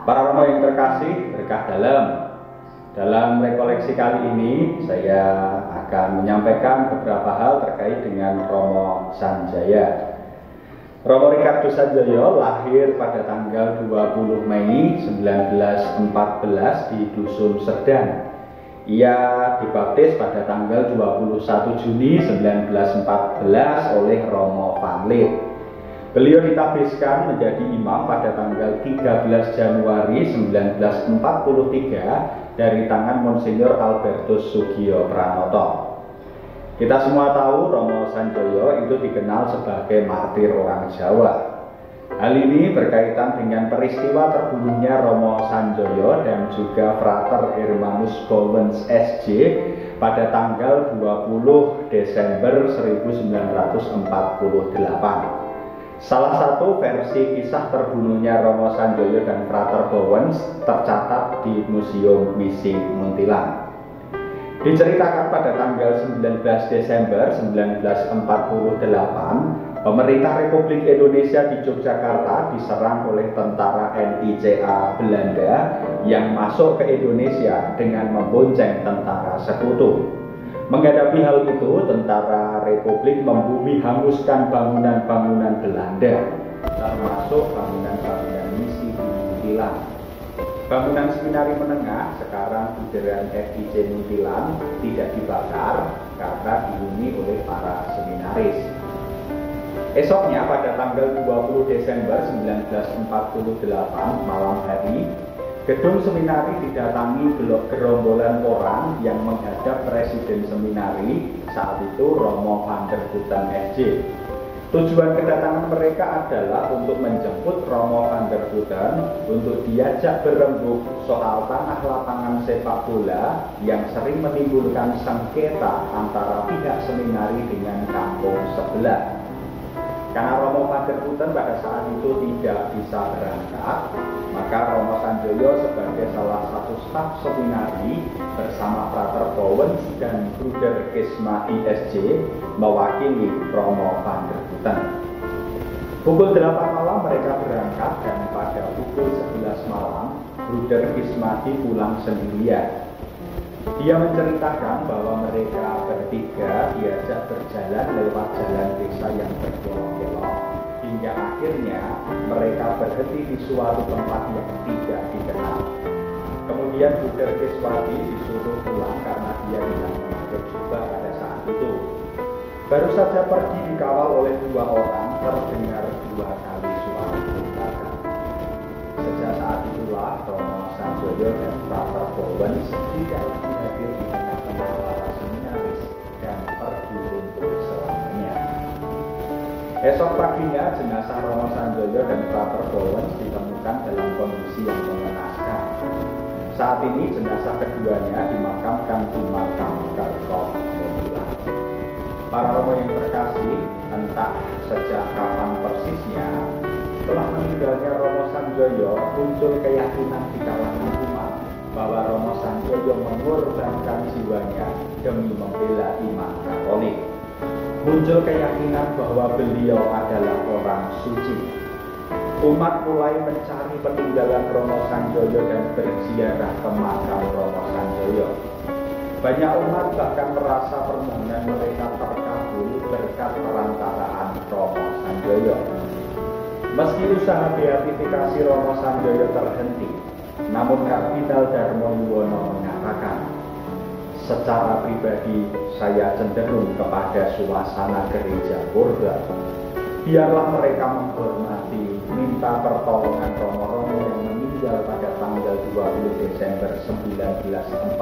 Para romo yang terkasih, berkah dalam rekoleksi kali ini saya akan menyampaikan beberapa hal terkait dengan Romo Sanjaya. Romo Ricardo Sanjoyo lahir pada tanggal 20 Mei 1914 di Dusun Serdang. Ia dibaptis pada tanggal 21 Juni 1914 oleh Romo Vanlit. Beliau ditabiskan menjadi imam pada tanggal 13 Januari 1943 dari tangan Monsinyur Albertus Sugio Pranoto. Kita semua tahu Romo Sanjoyo itu dikenal sebagai martir orang Jawa. Hal ini berkaitan dengan peristiwa terbunuhnya Romo Sanjoyo dan juga Frater Hermanus Bowens SJ pada tanggal 20 Desember 1948. Salah satu versi kisah terbunuhnya Romo Sanjoyo dan Frater Bowens tercatat di Museum Misi Muntilan. Diceritakan pada tanggal 19 Desember 1948, pemerintah Republik Indonesia di Yogyakarta diserang oleh tentara NICA Belanda yang masuk ke Indonesia dengan membonceng tentara sekutu. Menghadapi hal itu, tentara Republik membumi hanguskan bangunan-bangunan Belanda, termasuk bangunan-bangunan misi di Muntilan. Bangunan seminari menengah, sekarang Bunderan FIC Muntilan, tidak dibakar karena dihuni oleh para seminaris. Esoknya pada tanggal 20 Desember 1948 malam hari, gedung seminari didatangi gerombolan orang yang menghadap Presiden Seminari saat itu Romo van der Putten SJ. Tujuan kedatangan mereka adalah untuk menjemput Romo van der Putten untuk diajak berembuk soal tanah lapangan sepak bola yang sering menimbulkan sengketa antara pihak seminari dengan kampung sebelah. Karena Romo van der Putten pada saat itu tidak bisa berangkat, maka Romo Sanjoyo sebagai salah satu staf seminari bersama Frater Bowens dan Bruder Kisma ISJ mewakili Romo van der Putten. Pukul 8 malam mereka berangkat dan pada pukul 11 malam Bruder Kismati pulang sendirian. Dia menceritakan bahwa mereka bertiga diajak berjalan lewat jalan desa yang berkelok-kelok hingga akhirnya mereka berhenti di suatu tempat yang tidak dikenal. Kemudian Bruder Kiswati disuruh pulang karena dia tidak memakai jubah pada saat itu. Baru saja pergi dikawal oleh dua orang, terdengar dua kali suara tembakan. Sejak saat itulah Romo Sanjoyo dan Frater Bowens tidak lagi hadir di tengah-tengah para seminaris dan pergi untuk selamanya. Esok paginya jenazah Romo Sanjoyo dan Frater Bowens ditemukan dalam kondisi yang mengenaskan. Saat ini jenazah keduanya dimakamkan di makam Karkov Muntilan. Para romo yang terkasih, entah sejak kapan persisnya, setelah meninggalnya Romo Sanjoyo muncul keyakinan di kalangan umat bahwa Romo Sanjoyo mengorbankan jiwanya demi membela iman Katolik. Muncul keyakinan bahwa beliau adalah orang suci. Umat mulai mencari peninggalan Romo Sanjoyo dan berziarah ke makam Romo Sanjoyo. Banyak umat bahkan merasa permohonan mereka terkabul berkat perantaraan Romo Sanjoyo. Meski usaha beatifikasi Romo Sanjoyo terhenti, namun Kardinal Darmo Yuwono mengatakan, secara pribadi saya cenderung kepada suasana gereja purba. Biarlah mereka menghormati, minta pertolongan romo-romo yang meninggal pada tanggal 20 Desember 1948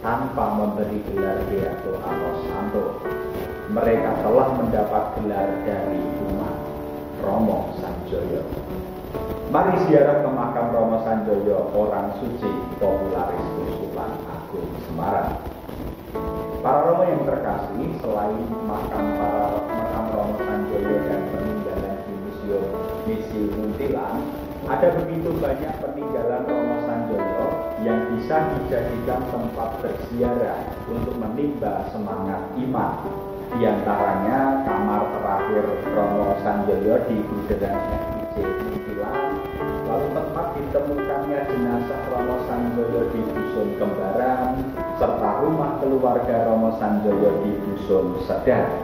tanpa memberi gelar Beato atau Santo. Mereka telah mendapat gelar dari umat Romo Sanjoyo. Mari ziarah ke makam Romo Sanjoyo, orang suci popularis Uskupan Agung Semarang. Para romo yang terkasih, selain makam Romo Sanjoyo dan peninggalan di Museum Misi Muntilan, ada begitu banyak peninggalan Romo Sanjoyo yang bisa dijadikan tempat berziarah untuk menimba semangat iman. Di antaranya kamar terakhir Romo Sanjoyo di Bunderan FIC Muntilan, suatu tempat ditemukannya jenazah Romo Sanjoyo di Dusun Kembaran serta rumah keluarga Romo Sanjoyo di Dusun Sedan.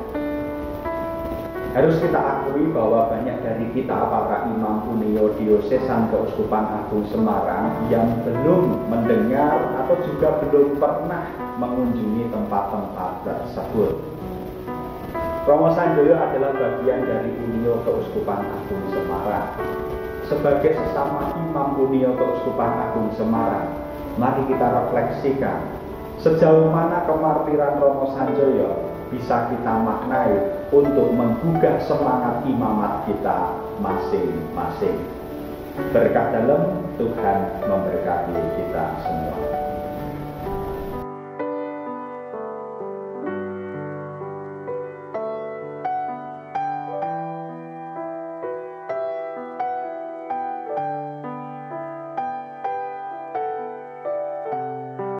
Harus kita akui bahwa banyak dari kita para imam unio diosesan Keuskupan Agung Semarang yang belum mendengar atau juga belum pernah mengunjungi tempat-tempat tersebut. Romo Sanjoyo adalah bagian dari unio Keuskupan Agung Semarang. Sebagai sesama imam unio Keuskupan Agung Semarang, mari kita refleksikan sejauh mana kemartiran Romo Sanjoyo bisa kita maknai untuk menggugah semangat imamat kita masing-masing. Berkah dalam, Tuhan memberkati kita semua.